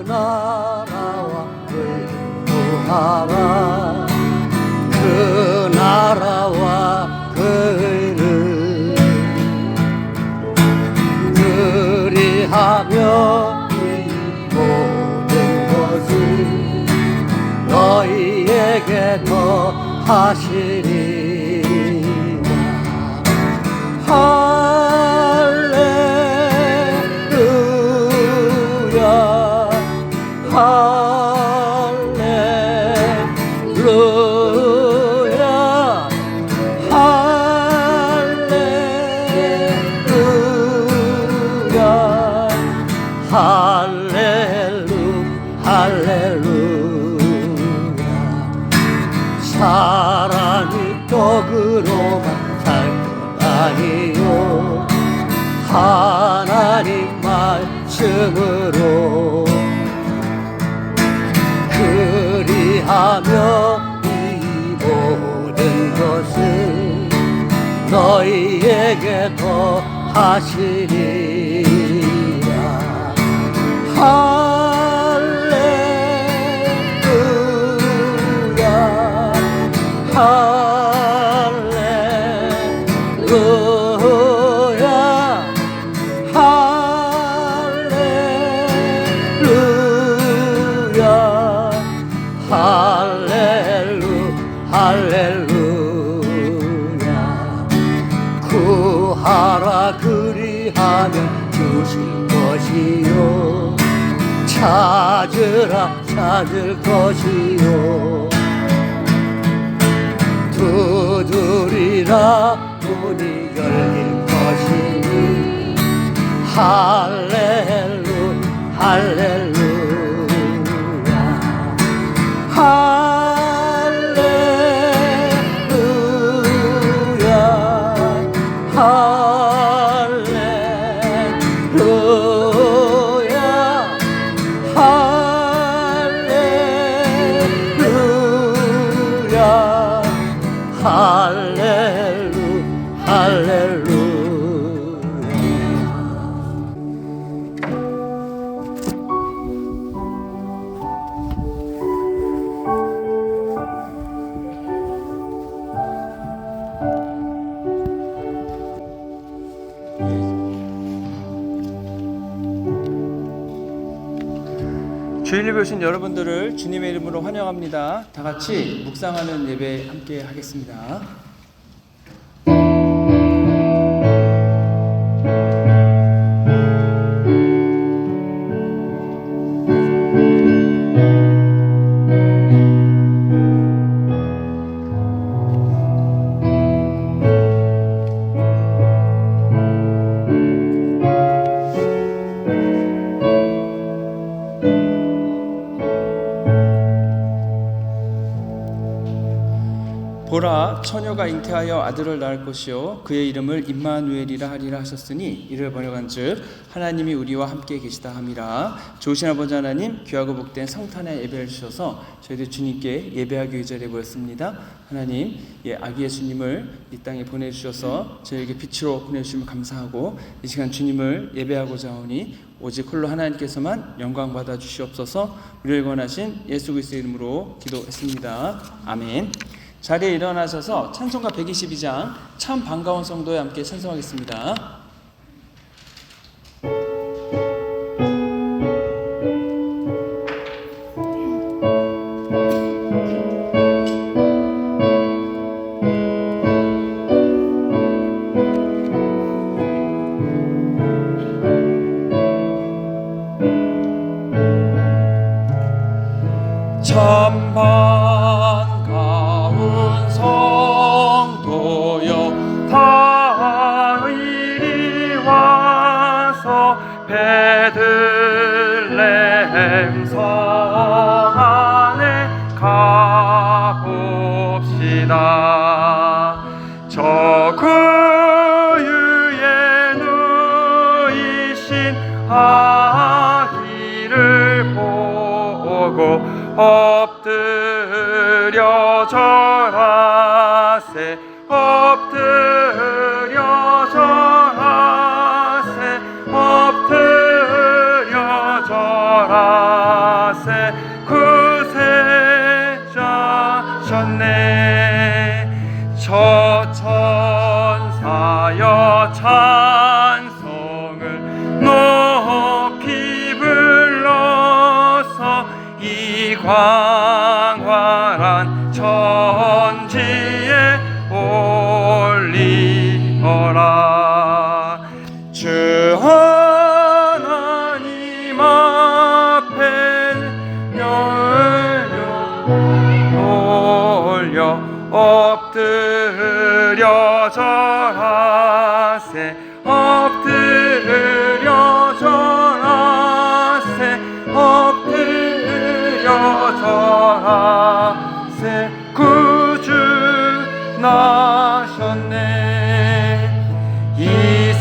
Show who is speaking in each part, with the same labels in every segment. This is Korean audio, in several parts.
Speaker 1: 나라와 의무하라. 그 나라와 그 의를 그리하며 이 모든 것을 너희에게 더하시리라. 할렐루야 할렐루야 할렐루야 할렐루야. 사람이 떡으로만 살 것 아니요 하나님 말씀으로 그리하며 이 모든 것을 너희에게 더하시리라. 할렐루야 할렐루야 할렐루야 할렐루야. 구하라 그리하면 주실 것이요 찾으라 찾을 것이요 두드리라 문이 열릴 것이니 할렐루야 할렐루야 할렐루야 할렐루야 할렐루야.
Speaker 2: 주일 예배 오신 여러분들을 주님의 이름으로 환영합니다. 다 같이 묵상하는 예배 함께 하겠습니다. 보라, 처녀가 잉태하여 아들을 낳을 것이요 그의 이름을 임마누엘이라 하리라 하셨으니 이를 번역한즉 하나님이 우리와 함께 계시다 함이라. 좋으신 아버지 하나님, 귀하고 복된 성탄의 예배를 주셔서 저희들 주님께 예배하기 위해 자리에 모였습니다. 하나님, 아기 예수님을 이 땅에 보내주셔서 저희에게 빛으로 보내주시면 감사하고 이 시간 주님을 예배하고자 하오니 오직 홀로 하나님께서만 영광 받아 주시옵소서. 우리를 권하신 예수 그리스도의 이름으로 기도했습니다. 아멘. 자리에 일어나셔서 찬송가 122장 참 반가운 성도에 함께 찬송하겠습니다. 참 반가운 성도여 다 이리 와서 베들레헴 성 안에 가봅시다. 저 구유에 누이신 아기를 보고 엎드려 절하세 엎드려 절하세 엎드려 절하세 찬송을 높이 불러서 이 광활한 천지에 올리어라. 주 하나님 앞에 올려 엎드려 절하세. 엎드려 절하세. 엎드려 절하세. 구주 나셨네. 이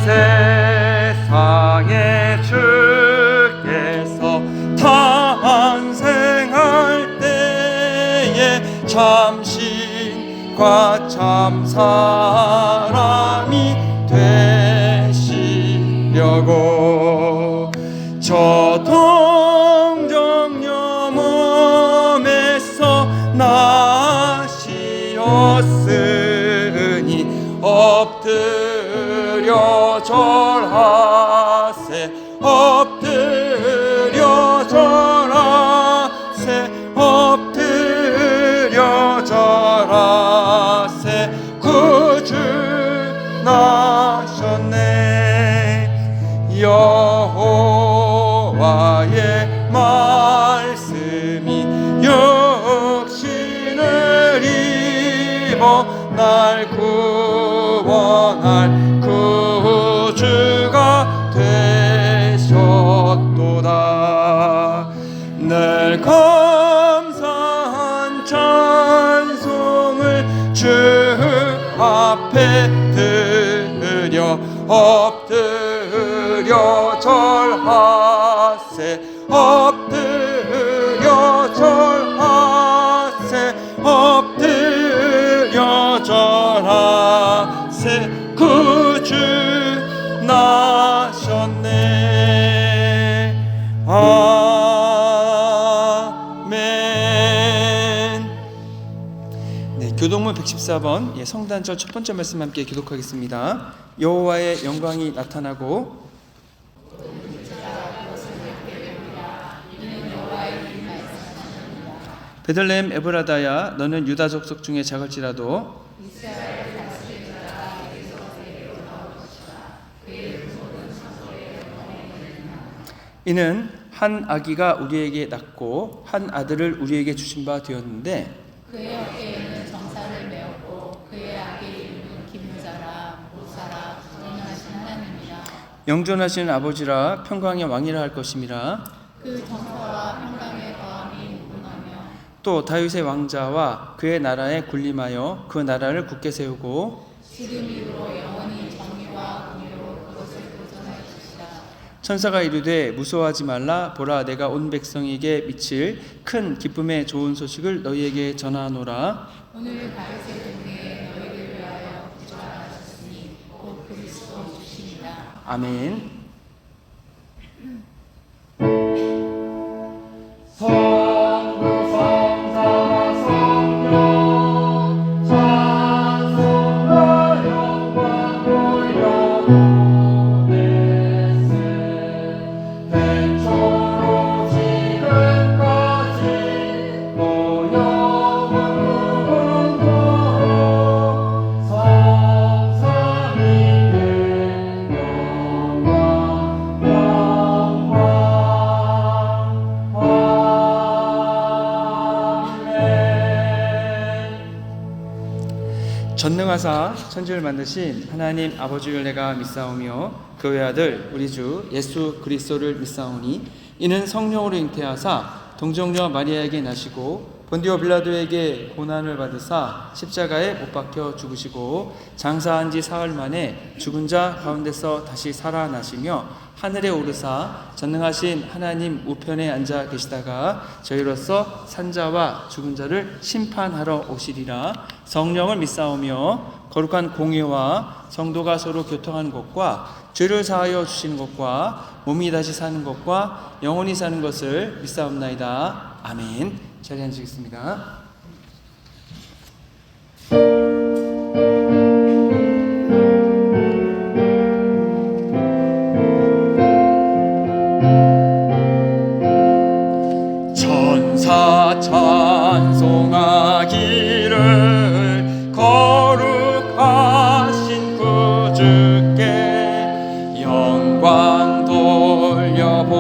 Speaker 2: 세상에 주께서 탄생할 때에 참신과 참사람이 되시려고 저 동정녀 몸에서 나시었으니 엎드려 절하세. 엎드려 절하세. 엎드려 절하세. 구주 나셨네. 여호와의 말씀이 육신을 입어 날 구원할 구주가 되셨도다. 늘 감사한 찬송을 주 앞에 드려 엎드려 절하세. 엎드려 절하세. 엎드려 절하세. 구주 나셨네. 아멘. 네, 교동문 114번 성단절 첫 번째 말씀 함께 기독하겠습니다. 여호와의 영광이 나타나고 베들레헴 에브라다야 너는 유다 족속 중에 작을지라도 이는 한 아기가 우리에게 낳고 한 아들을 우리에게 주신 바 되었는데
Speaker 3: 그의 어깨에는 정사를 메었고 그의 아기 이름은 기무자라 모사라 영원하신 하나님이라.
Speaker 2: 영존하신 아버지라 평강의 왕이라 할 것임이라.
Speaker 3: 그 정사와 평강의 거함이 무궁하며
Speaker 2: 또 다윗의 왕자와 그의 나라에 군림하여 그 나라를 굳게 세우고
Speaker 3: 지금 이후로 영원히 정의와 공의로 그것을 보존할 것이라.
Speaker 2: 천사가 이르되 무서워하지 말라. 보라 내가 온 백성에게 미칠 큰 기쁨의 좋은 소식을 너희에게 전하노라.
Speaker 3: 오늘 다윗의 동네에 너희를 위하여 구주가 나셨으니 곧 그리스도 주시니라.
Speaker 2: 아멘. 전능하사 천지를 만드신 하나님 아버지를 내가 믿사오며 그 외아들 우리 주 예수 그리스도를 믿사오니 이는 성령으로 잉태하사 동정녀 마리아에게 나시고 본디오 빌라도에게 고난을 받으사 십자가에 못 박혀 죽으시고 장사한 지 사흘 만에 죽은 자 가운데서 다시 살아나시며 하늘에 오르사 전능하신 하나님 우편에 앉아 계시다가 저희로서 산자와 죽은 자를 심판하러 오시리라. 성령을 믿사오며 거룩한 공예와 성도가 서로 교통하는 것과 죄를 사하여 주시는 것과 몸이 다시 사는 것과 영원히 사는 것을 믿사옵나이다. 아멘. 자리에 앉으겠습니다. 찬송하기를 거룩하신 구주께 영광 돌려보내세.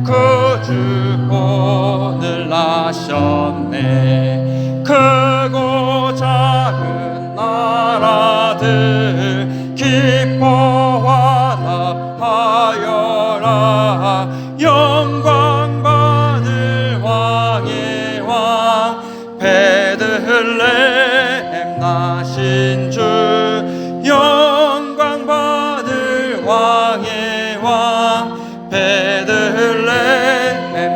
Speaker 2: 구주 오늘 나셨네. 크고 작은 나라들 기뻐하라. 영광 받을 왕의 왕 베들레헴 나신 주. 영광 받을 왕의 왕 베들레헴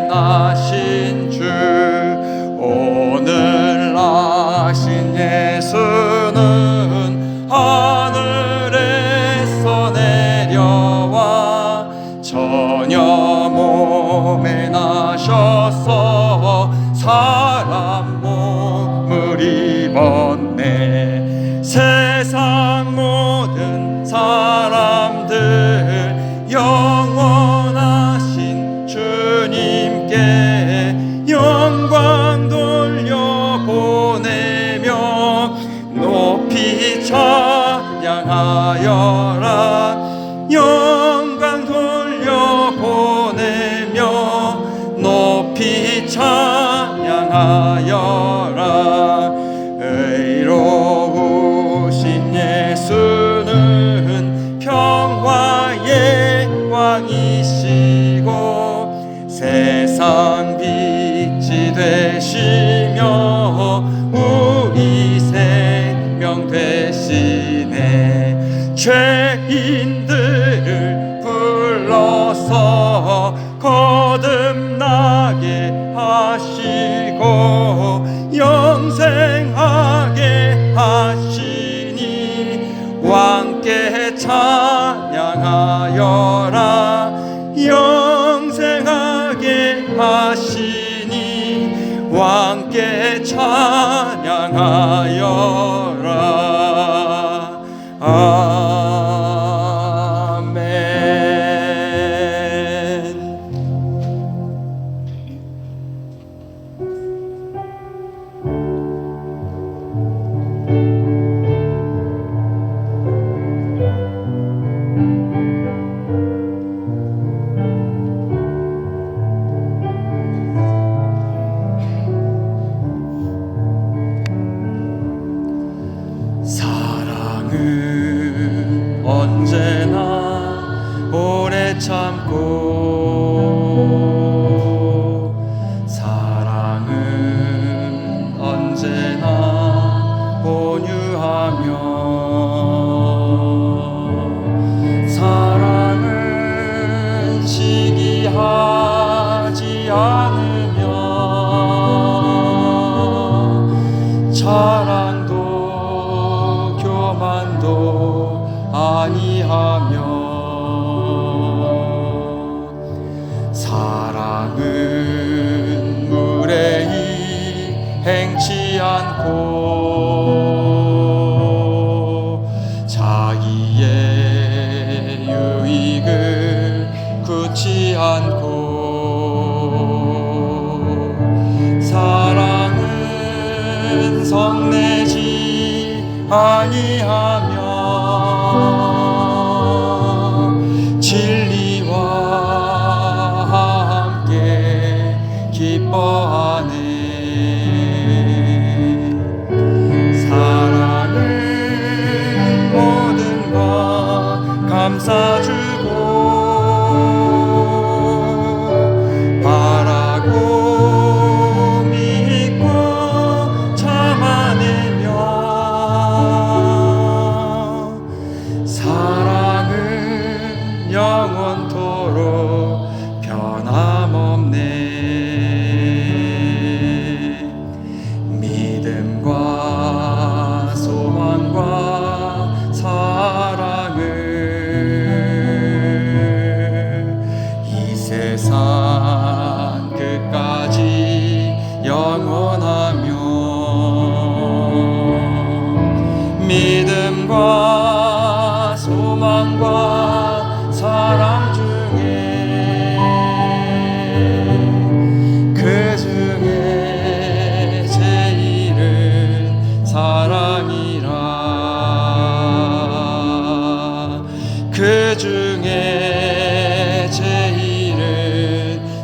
Speaker 2: 나신 주. 오늘 나신 예수는 하늘에서 내려와 처녀 몸에 나셔서 사람 몸을 입었네. 세상 모든 사람들 영원하신 주님께 영광 돌려보내며 높이 찬양하여라. 영광 돌려보내며 높이 찬양하여라. 의로우신 예수는 평화의 왕이시고 세상 빛이 되시며 우리 생명 되시네. 죄인들을 불러서 거듭나게 하시고 영생하게 하시니 왕께 찬양하여라. 영생하게 하시니 왕께 찬양하여라. 아멘. 사랑은 언제나 오래 참고 사랑은 언제나 온유하며 사랑은 시기하지 않으며 자랑도 교만도 아니하며 사랑은 무례히 행치 않고 자기의 유익을 굳지 않고 사랑은 성내지 아니하며 진리와 함께 기뻐하네. 사랑은 모든 것 감싸주고 바라고 믿고 참아내며 사랑은 영원토록 변함없네. 믿음과 소망과 사랑을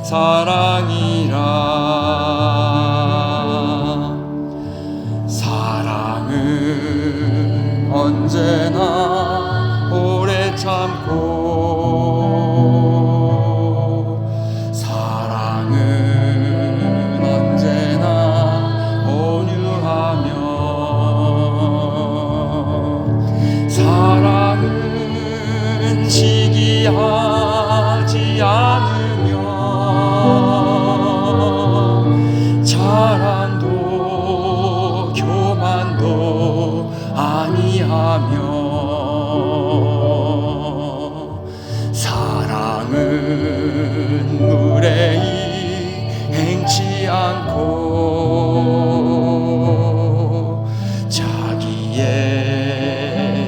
Speaker 2: 사랑이라. 사랑은 언제나 오래 참고, 사랑은 언제나 온유하며, 사랑은 시기하지 않으며, 자랑도 교만도 아니하며, 사랑은 무례히 행치 않고, 자기의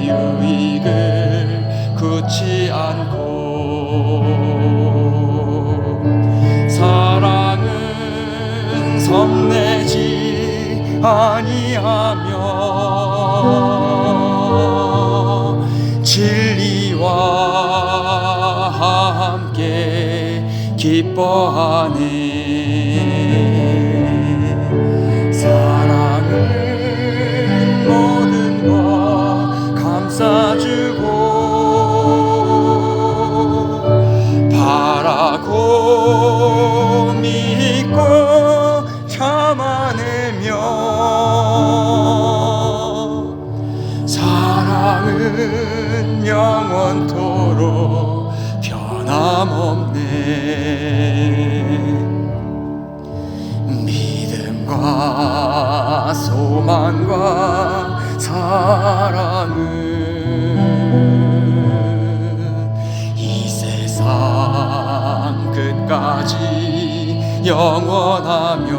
Speaker 2: 유익을 굳지 않고, 사랑은 성내지 아니하며, 진리와 함께 기뻐하네. 사랑은 모든 것 감싸주고, 바라고 믿고 참아내며, 사랑은 영원토록 변함없네. 믿음과 소망과 사랑은 이 세상 끝까지 영원하며,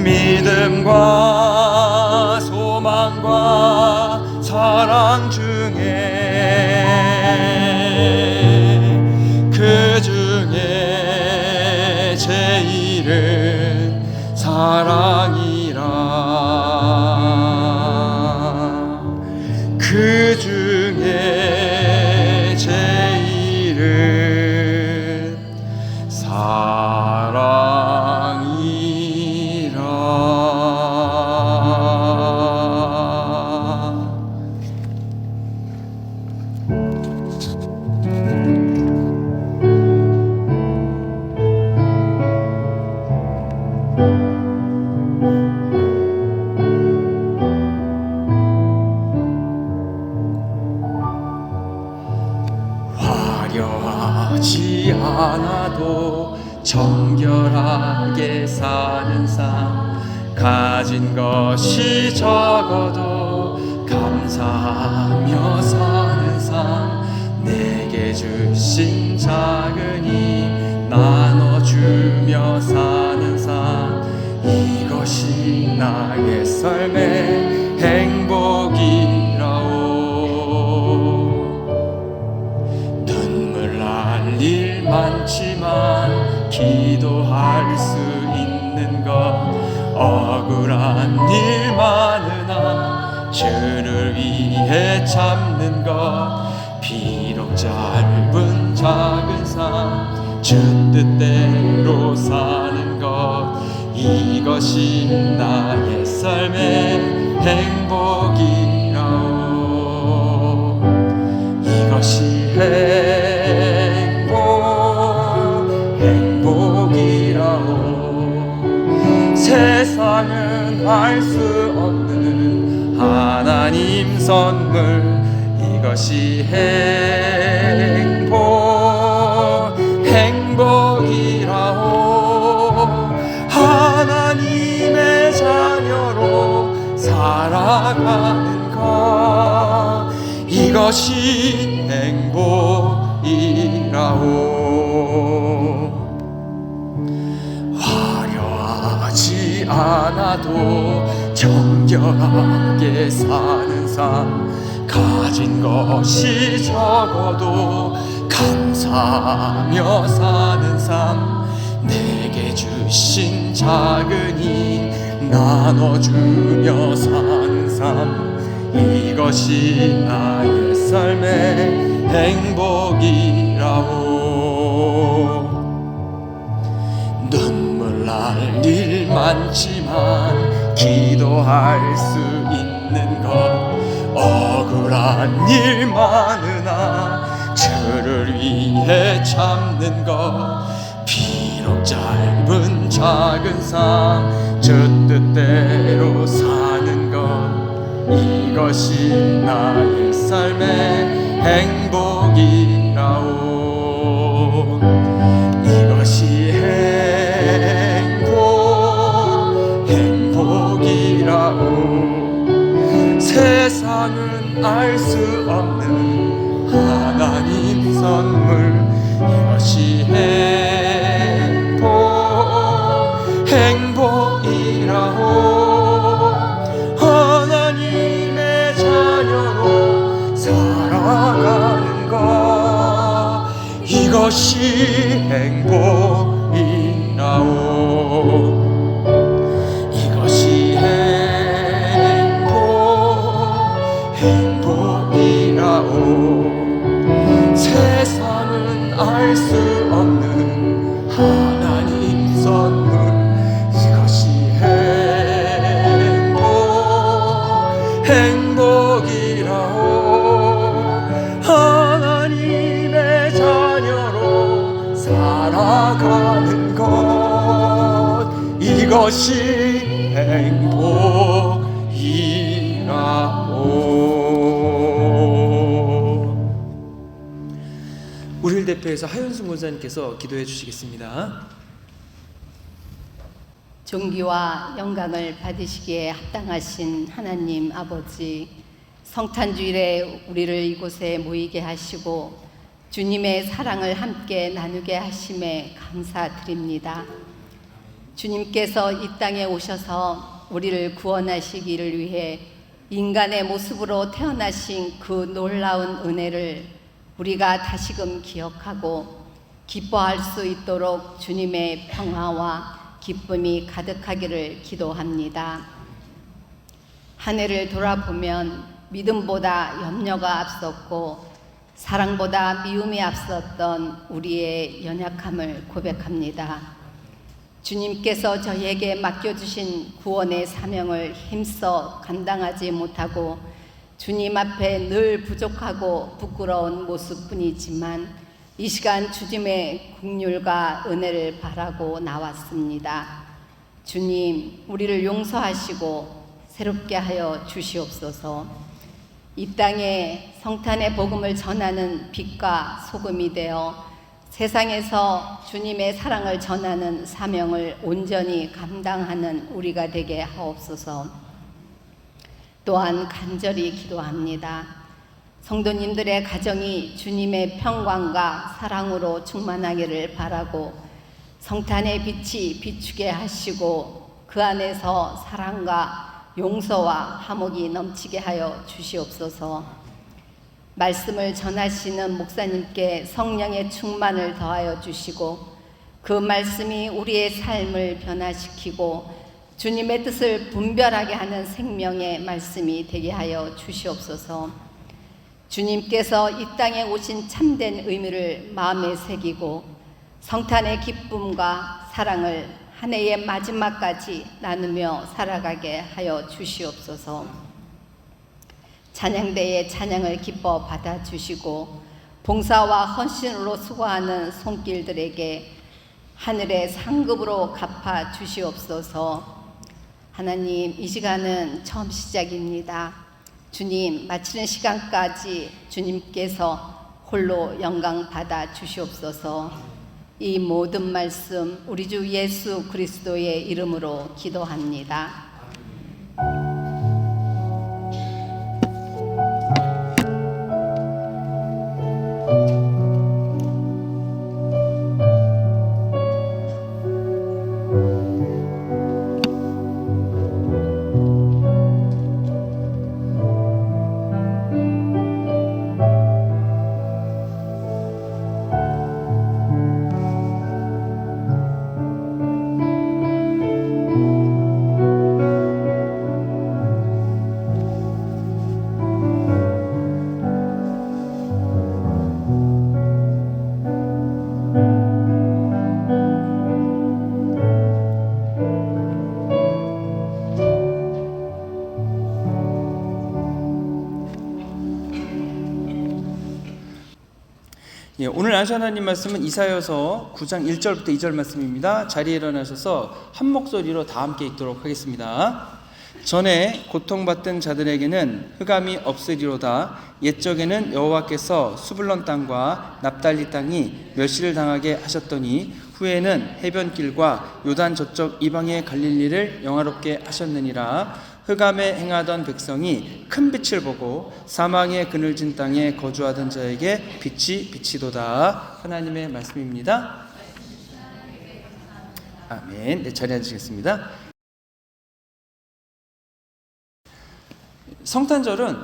Speaker 2: 믿음과 소망과 사랑 중에 그 중에 제일은 사랑이라. 그 중에 제일은 화려하지 않아도 정결하게 사는 삶, 가진 것이 적어도 감사하며 사는 삶, 내게 주신 작은 힘 나눠주며 사는 삶, 이것이 나의 삶의 행복이라오. 눈물 날 일 많지만 기도할 수 있는 것, 억울한 일 많으나 주를 위해 참는 것, 비록 짧은 작은 삶 주 뜻대로 사는 것, 이것이 나의 삶의 행복이라오. 이것이 행복이라오. 세상은 알 수 없는 하나님 선물, 이것이 행복이라오. 하나님의 자녀로 살아가는 것, 이것이 행복이라오. 화려하지 않아도 정결하게 사는 삶, 가진 것이 적어도 감사하며 사는 삶, 내게 주신 작은 힘 나눠주며 사는 삶, 이것이 나의 삶의 행복이라오. 할 일 많지만 기도할 수 있는 것 억울한 일 많으나 주를 위해 참는 것 비록 짧은 작은 삶 주 뜻대로 사는 것 이것이 나의 삶의 행복이라오 이것이 행복이라오 세상은 알 수 없는 하나님 선물 이것이 행복이라오 하나님의 자녀로 살아가는 것 이것이 행복이라오 이것이 행복이라오 세상은 알 수 없는 하나님 선물 이것이 행복이라오 하나님의 자녀로 살아가는 것 이것이 행복이라오 우리를 대표해서 하윤수 목사님께서 기도해 주시겠습니다.
Speaker 3: 존귀와 영광을 받으시기에 합당하신 하나님 아버지, 성탄주일에 우리를 이곳에 모이게 하시고 주님의 사랑을 함께 나누게 하심에 감사드립니다. 주님께서 이 땅에 오셔서 우리를 구원하시기를 위해 인간의 모습으로 태어나신 그 놀라운 은혜를 우리가 다시금 기억하고 기뻐할 수 있도록 주님의 평화와 기쁨이 가득하기를 기도합니다. 한 해를 돌아보면 믿음보다 염려가 앞섰고 사랑보다 미움이 앞섰던 우리의 연약함을 고백합니다. 주님께서 저희에게 맡겨주신 구원의 사명을 힘써 감당하지 못하고 주님 앞에 늘 부족하고 부끄러운 모습뿐이지만 이 시간 주님의 긍휼과 은혜를 바라고 나왔습니다. 주님, 우리를 용서하시고 새롭게 하여 주시옵소서. 이 땅에 성탄의 복음을 전하는 빛과 소금이 되어 세상에서 주님의 사랑을 전하는 사명을 온전히 감당하는 우리가 되게 하옵소서. 또한 간절히 기도합니다. 성도님들의 가정이 주님의 평강과 사랑으로 충만하기를 바라고 성탄의 빛이 비추게 하시고 그 안에서 사랑과 용서와 화목이 넘치게 하여 주시옵소서. 말씀을 전하시는 목사님께 성령의 충만을 더하여 주시고 그 말씀이 우리의 삶을 변화시키고 주님의 뜻을 분별하게 하는 생명의 말씀이 되게 하여 주시옵소서. 주님께서 이 땅에 오신 참된 의미를 마음에 새기고 성탄의 기쁨과 사랑을 한 해의 마지막까지 나누며 살아가게 하여 주시옵소서. 찬양대의 찬양을 기뻐 받아주시고 봉사와 헌신으로 수고하는 손길들에게 하늘의 상급으로 갚아 주시옵소서. 하나님, 이 시간은 처음 시작입니다. 주님, 마치는 시간까지 주님께서 홀로 영광 받아 주시옵소서. 이 모든 말씀 우리 주 예수 그리스도의 이름으로 기도합니다.
Speaker 2: 오늘 나누실 하나님 말씀은 이사야서 9장 1절부터 2절 말씀입니다. 자리에 일어나셔서 한 목소리로 다 함께 읽도록 하겠습니다. 전에 고통받던 자들에게는 흑암이 없으리로다. 옛적에는 여호와께서 수불론 땅과 납달리 땅이 멸시를 당하게 하셨더니 후에는 해변길과 요단 저쪽 이방의 갈릴리를 영화롭게 하셨느니라. 흑암에 행하던 백성이 큰 빛을 보고 사망의 그늘진 땅에 거주하던 자에게 빛이 비치도다. 하나님의 말씀입니다. 아멘. 네, 자리에 앉으시겠습니다. 성탄절은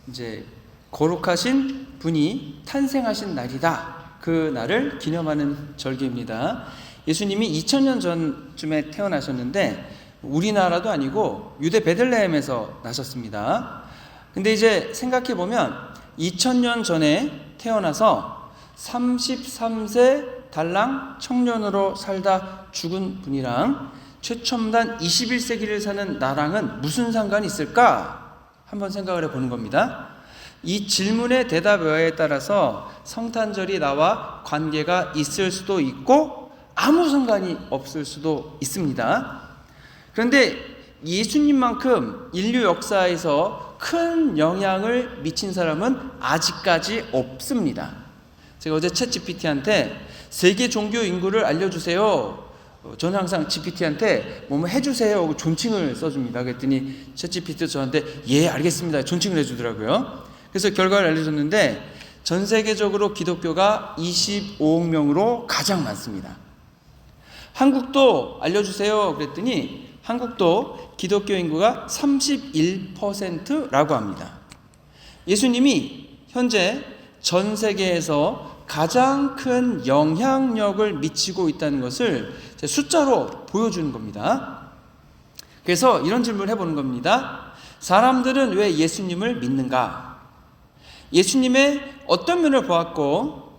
Speaker 2: 이제 거룩하신 분이 탄생하신 날이다. 그 날을 기념하는 절기입니다. 예수님이 2000년 전쯤에 태어나셨는데 우리나라도 아니고 유대 베들레헴에서 나셨습니다. 근데 이제 생각해 보면 2000년 전에 태어나서 33세 달랑 청년으로 살다 죽은 분이랑 최첨단 21세기를 사는 나랑은 무슨 상관이 있을까? 한번 생각을 해보는 겁니다. 이 질문의 대답 외에 따라서 성탄절이 나와 관계가 있을 수도 있고 아무 상관이 없을 수도 있습니다. 그런데 예수님만큼 인류 역사에서 큰 영향을 미친 사람은 아직까지 없습니다. 제가 어제 챗GPT한테 세계 종교 인구를 알려주세요. 저는 항상 GPT한테 뭐뭐 해주세요 하고 존칭을 써줍니다. 그랬더니 챗GPT도 저한테 예 알겠습니다 존칭을 해주더라고요. 그래서 결과를 알려줬는데 전 세계적으로 기독교가 25억 명으로 가장 많습니다. 한국도 알려주세요 그랬더니 한국도 기독교 인구가 31%라고 합니다. 예수님이 현재 전 세계에서 가장 큰 영향력을 미치고 있다는 것을 숫자로 보여주는 겁니다. 그래서 이런 질문을 해보는 겁니다. 사람들은 왜 예수님을 믿는가? 예수님의 어떤 면을 보았고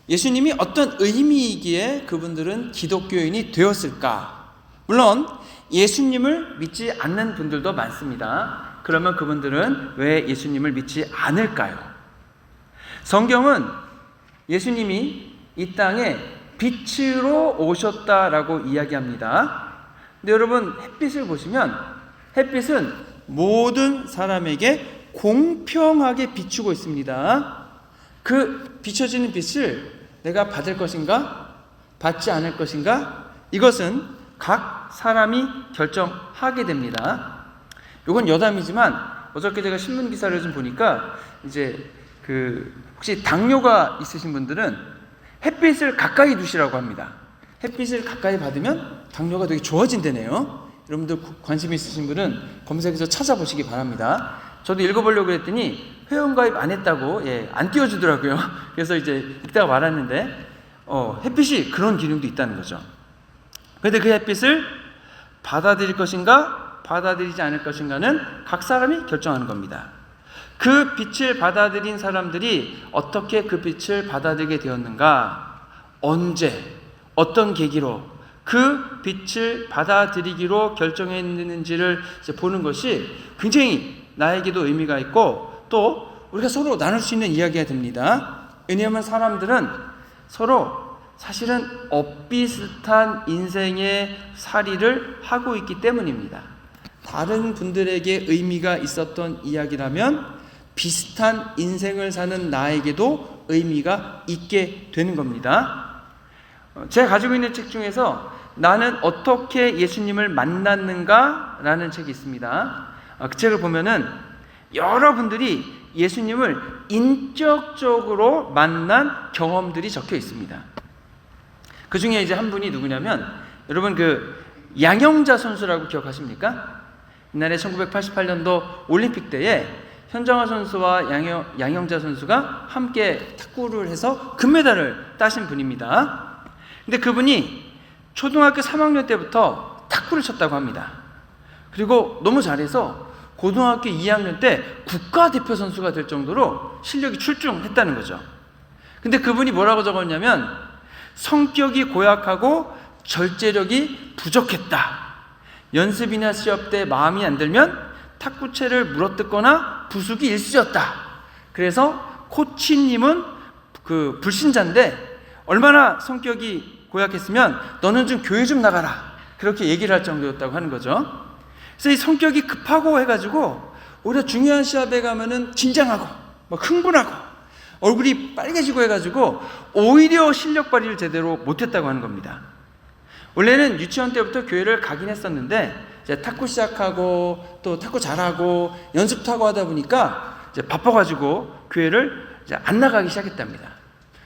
Speaker 2: 예수님이 어떤 의미이기에 그분들은 기독교인이 되었을까? 물론 예수님을 믿지 않는 분들도 많습니다. 그러면 그분들은 왜 예수님을 믿지 않을까요? 성경은 예수님이 이 땅에 빛으로 오셨다라고 이야기합니다. 근데 여러분 햇빛을 보시면 햇빛은 모든 사람에게 공평하게 비추고 있습니다. 그 비춰지는 빛을 내가 받을 것인가 받지 않을 것인가 이것은 각 사람이 결정하게 됩니다. 이건 여담이지만 어저께 제가 신문 기사를 좀 보니까 이제 혹시 당뇨가 있으신 분들은 햇빛을 가까이 두시라고 합니다. 햇빛을 가까이 받으면 당뇨가 되게 좋아진다네요. 여러분들 관심 있으신 분은 검색해서 찾아보시기 바랍니다. 저도 읽어보려고 했더니 회원가입 안 했다고 안 띄워주더라고요. 그래서 이제 읽다가 말았는데 햇빛이 그런 기능도 있다는 거죠. 그런데 그 햇빛을 받아들일 것인가 받아들이지 않을 것인가는 각 사람이 결정하는 겁니다. 그 빛을 받아들인 사람들이 어떻게 그 빛을 받아들이게 되었는가? 언제? 어떤 계기로 그 빛을 받아들이기로 결정했는지를 보는 것이 굉장히 나에게도 의미가 있고 또 우리가 서로 나눌 수 있는 이야기가 됩니다. 왜냐하면 사람들은 서로 사실은 엇비슷한 인생의 살이를 하고 있기 때문입니다. 다른 분들에게 의미가 있었던 이야기라면 비슷한 인생을 사는 나에게도 의미가 있게 되는 겁니다. 제가 가지고 있는 책 중에서 나는 어떻게 예수님을 만났는가 라는 책이 있습니다. 그 책을 보면은 여러분들이 예수님을 인격적으로 만난 경험들이 적혀 있습니다. 그 중에 이제 한 분이 누구냐면 여러분 양영자 선수라고 기억하십니까? 옛날에 1988년도 올림픽 때에 현정화 선수와 양영자 선수가 함께 탁구를 해서 금메달을 따신 분입니다. 근데 그분이 초등학교 3학년 때부터 탁구를 쳤다고 합니다. 그리고 너무 잘해서 고등학교 2학년 때 국가대표 선수가 될 정도로 실력이 출중했다는 거죠. 근데 그분이 뭐라고 적었냐면 성격이 고약하고 절제력이 부족했다. 연습이나 시합 때 마음이 안 들면 탁구채를 물어뜯거나 부수기 일쑤였다. 그래서 코치님은 그 불신자인데 얼마나 성격이 고약했으면 너는 좀 교회 좀 나가라 그렇게 얘기를 할 정도였다고 하는 거죠. 그래서 이 성격이 급하고 해가지고 오히려 중요한 시합에 가면은 긴장하고 막 흥분하고 얼굴이 빨개지고 해가지고 오히려 실력 발휘를 제대로 못했다고 하는 겁니다. 원래는 유치원 때부터 교회를 가긴 했었는데 이제 탁구 시작하고 또 탁구 잘하고 연습도 하고 하다 보니까 이제 바빠가지고 교회를 이제 안 나가기 시작했답니다.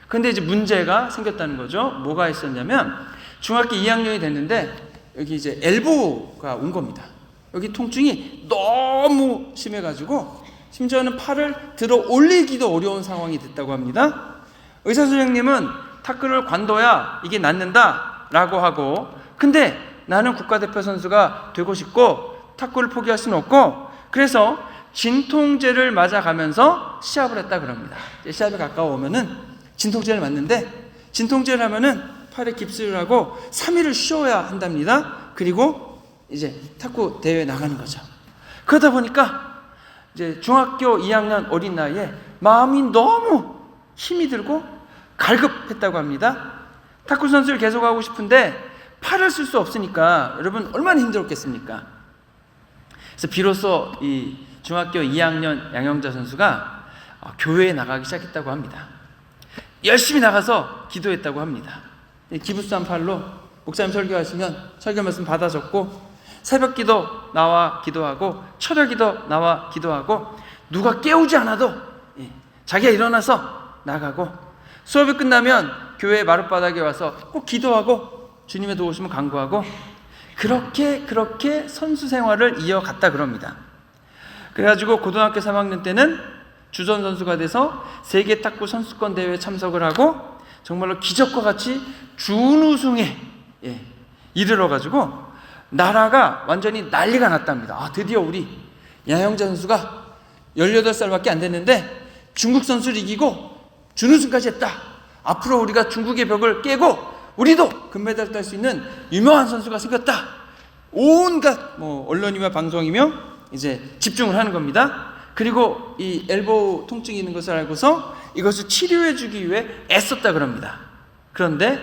Speaker 2: 근데 이제 문제가 생겼다는 거죠. 뭐가 있었냐면 중학교 2학년이 됐는데 여기 이제 엘보가 온 겁니다. 여기 통증이 너무 심해가지고 심지어는 팔을 들어 올리기도 어려운 상황이 됐다고 합니다. 의사 선생님은 탁구를 관둬야 이게 낫는다 라고 하고, 근데 나는 국가대표 선수가 되고 싶고 탁구를 포기할 수는 없고, 그래서 진통제를 맞아가면서 시합을 했다 그럽니다. 시합이 가까워오면은 진통제를 맞는데, 진통제를 하면은 팔에 깁스를 하고 3일을 쉬어야 한답니다. 그리고 이제 탁구 대회에 나가는 거죠. 그러다 보니까 이제 중학교 2학년 어린 나이에 마음이 너무 힘이 들고 갈급했다고 합니다. 탁구 선수를 계속 하고 싶은데 팔을 쓸 수 없으니까 여러분 얼마나 힘들었겠습니까? 그래서 비로소 이 중학교 2학년 양영자 선수가 교회에 나가기 시작했다고 합니다. 열심히 나가서 기도했다고 합니다. 기부스한 팔로 목사님 설교하시면 설교 말씀 받아 적고, 새벽 기도 나와 기도하고 철야 기도 나와 기도하고, 누가 깨우지 않아도 자기가 일어나서 나가고, 수업이 끝나면 교회 마룻바닥에 와서 꼭 기도하고 주님의 도우심을 간구하고, 그렇게 선수 생활을 이어갔다 그럽니다. 그래가지고 고등학교 3학년 때는 주전 선수가 돼서 세계 탁구 선수권 대회에 참석을 하고 정말로 기적과 같이 준우승에 이르러가지고 나라가 완전히 난리가 났답니다. 드디어 우리 양영자 선수가 18살밖에 안 됐는데 중국 선수를 이기고 준우승까지 했다. 앞으로 우리가 중국의 벽을 깨고 우리도 금메달을 딸 수 있는 유명한 선수가 생겼다. 온갖 언론이며 방송이며 이제 집중을 하는 겁니다. 그리고 이 엘보 통증이 있는 것을 알고서 이것을 치료해 주기 위해 애썼다 그럽니다. 그런데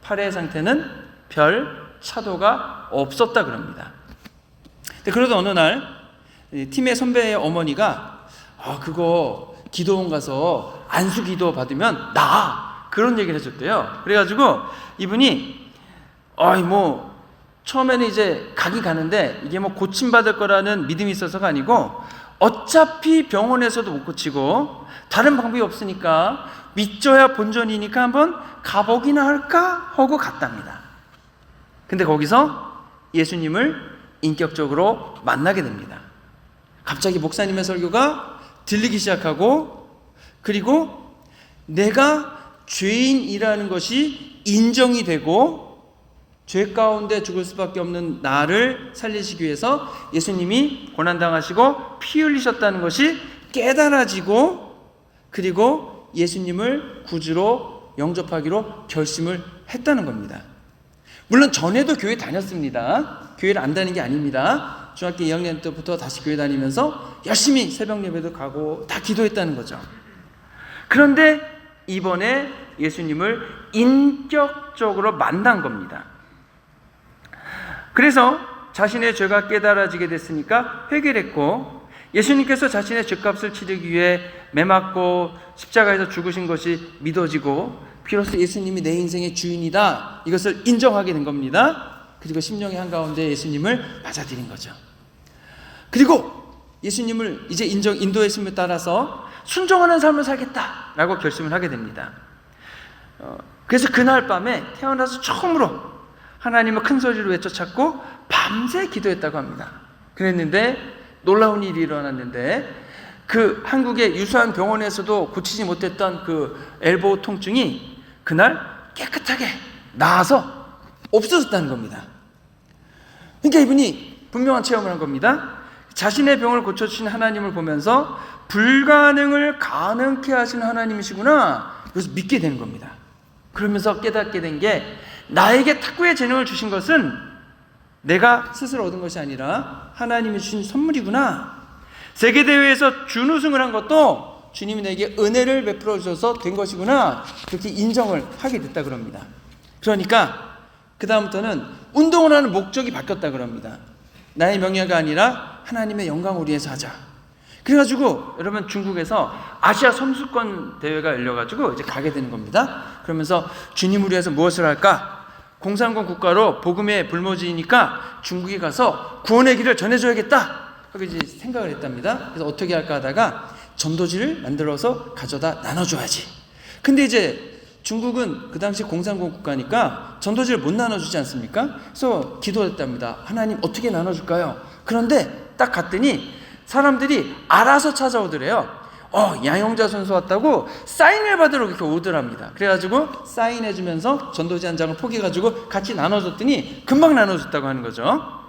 Speaker 2: 팔의 상태는 별 차도가 없었다 그럽니다. 그러던 어느 날 팀의 선배의 어머니가 그거 기도원 가서 안수 기도 받으면 나아, 그런 얘기를 해줬대요. 그래가지고 이분이 처음에는 이제 가긴 가는데 이게 고침받을 거라는 믿음이 있어서가 아니고, 어차피 병원에서도 못 고치고 다른 방법이 없으니까 믿져야 본전이니까 한번 가보기나 할까 하고 갔답니다. 근데 거기서 예수님을 인격적으로 만나게 됩니다. 갑자기 목사님의 설교가 들리기 시작하고, 그리고 내가 죄인이라는 것이 인정이 되고 죄 가운데 죽을 수밖에 없는 나를 살리시기 위해서 예수님이 고난당하시고 피 흘리셨다는 것이 깨달아지고, 그리고 예수님을 구주로 영접하기로 결심을 했다는 겁니다. 물론 전에도 교회 다녔습니다. 교회를 안 다니는 게 아닙니다. 중학교 2학년 때부터 다시 교회 다니면서 열심히 새벽 예배도 가고 다 기도했다는 거죠. 그런데 이번에 예수님을 인격적으로 만난 겁니다. 그래서 자신의 죄가 깨달아지게 됐으니까 회개를 했고, 예수님께서 자신의 죄값을 치르기 위해 매 맞고 십자가에서 죽으신 것이 믿어지고 비로소 예수님이 내 인생의 주인이다, 이것을 인정하게 된 겁니다. 그리고 심령의 한가운데 예수님을 맞아들인 거죠. 그리고 예수님을 이제 인도했음에 따라서 순종하는 삶을 살겠다라고 결심을 하게 됩니다. 그래서 그날 밤에 태어나서 처음으로 하나님을 큰 소리로 외쳐찾고 밤새 기도했다고 합니다. 그랬는데 놀라운 일이 일어났는데, 그 한국의 유수한 병원에서도 고치지 못했던 그 엘보 통증이 그날 깨끗하게 나아서 없어졌다는 겁니다. 그러니까 이분이 분명한 체험을 한 겁니다. 자신의 병을 고쳐주신 하나님을 보면서 불가능을 가능케 하시는 하나님이시구나, 그래서 믿게 되는 겁니다. 그러면서 깨닫게 된 게, 나에게 탁구의 재능을 주신 것은 내가 스스로 얻은 것이 아니라 하나님이 주신 선물이구나. 세계대회에서 준우승을 한 것도 주님이 내게 은혜를 베풀어 주셔서 된 것이구나, 그렇게 인정을 하게 됐다 그럽니다. 그러니까 그 다음부터는 운동을 하는 목적이 바뀌었다 그럽니다. 나의 명예가 아니라 하나님의 영광을 위해서 하자. 그래가지고 여러분, 중국에서 아시아 선수권 대회가 열려가지고 이제 가게 되는 겁니다. 그러면서 주님을 위해서 무엇을 할까? 공산권 국가로 복음의 불모지니까 중국에 가서 구원의 길을 전해줘야겠다 하고 이제 생각을 했답니다. 그래서 어떻게 할까 하다가 전도지를 만들어서 가져다 나눠줘야지. 근데 이제 중국은 그 당시 공산권 국가니까 전도지를 못 나눠주지 않습니까? 그래서 기도했답니다. 하나님, 어떻게 나눠줄까요? 그런데 딱 갔더니 사람들이 알아서 찾아오더래요. 양영자 선수 왔다고 사인을 받으러 이렇게 오더랍니다. 그래가지고 사인해주면서 전도지 한 장을 포개가지고 같이 나눠줬더니 금방 나눠줬다고 하는 거죠.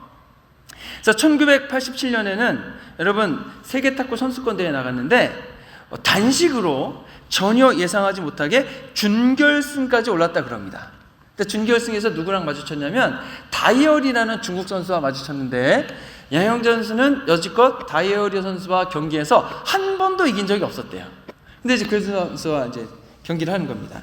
Speaker 2: 그래서 1987년에는 여러분, 세계 탁구 선수권 대회에 나갔는데 단식으로 전혀 예상하지 못하게 준결승까지 올랐다 그럽니다. 근데 준결승에서 누구랑 마주쳤냐면 다이어리라는 중국 선수와 마주쳤는데, 양영자 선수는 여지껏 다이어리 선수와 경기에서 한 번도 이긴 적이 없었대요. 근데 이제 그 선수와 이제 경기를 하는 겁니다.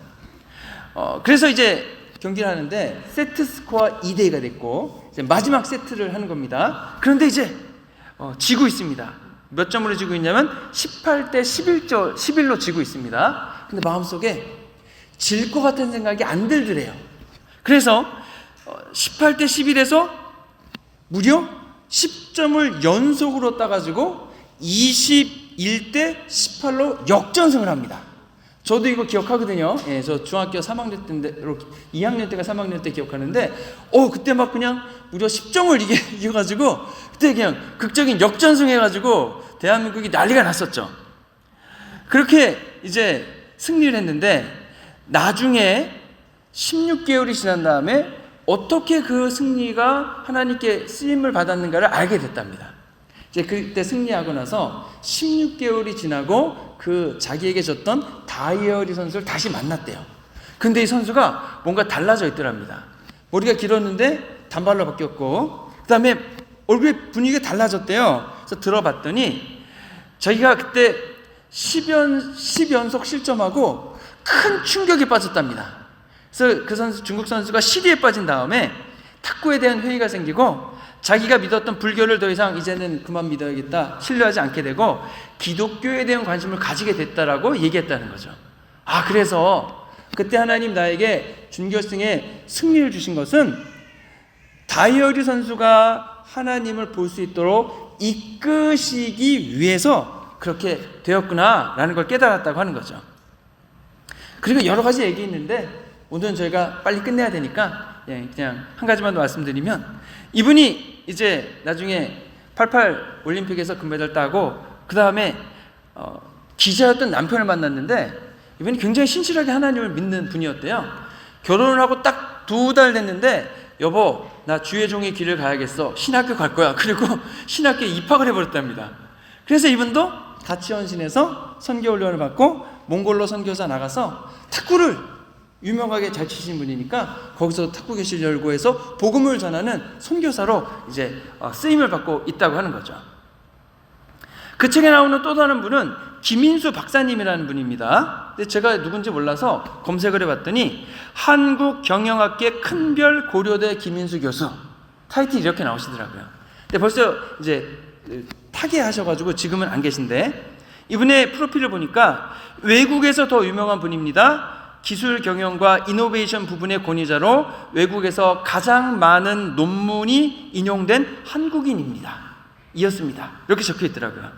Speaker 2: 그래서 이제 경기를 하는데 세트 스코어 2대2가 됐고 이제 마지막 세트를 하는 겁니다. 그런데 이제 지고 있습니다. 몇 점으로 지고 있냐면 18대 11로 지고 있습니다. 근데 마음속에 질 것 같은 생각이 안 들더래요. 그래서 18대 11에서 무려 10점을 연속으로 따가지고 21대 18로 역전승을 합니다. 저도 이거 기억하거든요. 예, 저 중학교 3학년 때인데, 2학년 때가 3학년 때 기억하는데, 그때 막 그냥 무려 10점을 이겨가지고, 그때 그냥 극적인 역전승 해가지고, 대한민국이 난리가 났었죠. 그렇게 이제 승리를 했는데, 나중에 16개월이 지난 다음에 어떻게 그 승리가 하나님께 쓰임을 받았는가를 알게 됐답니다. 이제 그때 승리하고 나서 16개월이 지나고 그 자기에게 졌던 다이어리 선수를 다시 만났대요. 근데 이 선수가 뭔가 달라져 있더랍니다. 머리가 길었는데 단발로 바뀌었고, 그 다음에 얼굴의 분위기가 달라졌대요. 그래서 들어봤더니 자기가 그때 10연속 실점하고 큰 충격에 빠졌답니다. 그래서 그 선수, 중국 선수가 시리에 빠진 다음에 탁구에 대한 회의가 생기고, 자기가 믿었던 불교를 더 이상 이제는 그만 믿어야겠다, 신뢰하지 않게 되고 기독교에 대한 관심을 가지게 됐다라고 얘기했다는 거죠. 그래서 그때 하나님 나에게 준결승에 승리를 주신 것은 다이어리 선수가 하나님을 볼 수 있도록 이끄시기 위해서 그렇게 되었구나라는 걸 깨달았다고 하는 거죠. 그리고 여러 가지 얘기 있는데 오늘은 저희가 빨리 끝내야 되니까 그냥 한 가지만 더 말씀드리면, 이분이 이제 나중에 88 올림픽에서 금메달 따고 그 다음에 기자였던 남편을 만났는데, 이분이 굉장히 신실하게 하나님을 믿는 분이었대요. 결혼을 하고 딱 2달 됐는데, 여보, 나 주의 종의 길을 가야겠어, 신학교 갈 거야. 그리고 신학교에 입학을 해버렸답니다. 그래서 이분도 가치원신에서 선교훈련을 받고 몽골로 선교사 나가서 탁구를 유명하게 잘 치신 분이니까 거기서 탁구 교실 열고 해서 복음을 전하는 선교사로 이제 쓰임을 받고 있다고 하는 거죠. 그 책에 나오는 또 다른 분은 김인수 박사님이라는 분입니다. 근데 제가 누군지 몰라서 검색을 해봤더니 한국경영학계 큰별 고려대 김인수 교수, 타이틀이 이렇게 나오시더라고요. 근데 벌써 이제 타계하셔가지고 지금은 안 계신데, 이분의 프로필을 보니까 외국에서 더 유명한 분입니다. 기술 경영과 이노베이션 부분의 권위자로 외국에서 가장 많은 논문이 인용된 한국인입니다. 이었습니다. 이렇게 적혀 있더라고요.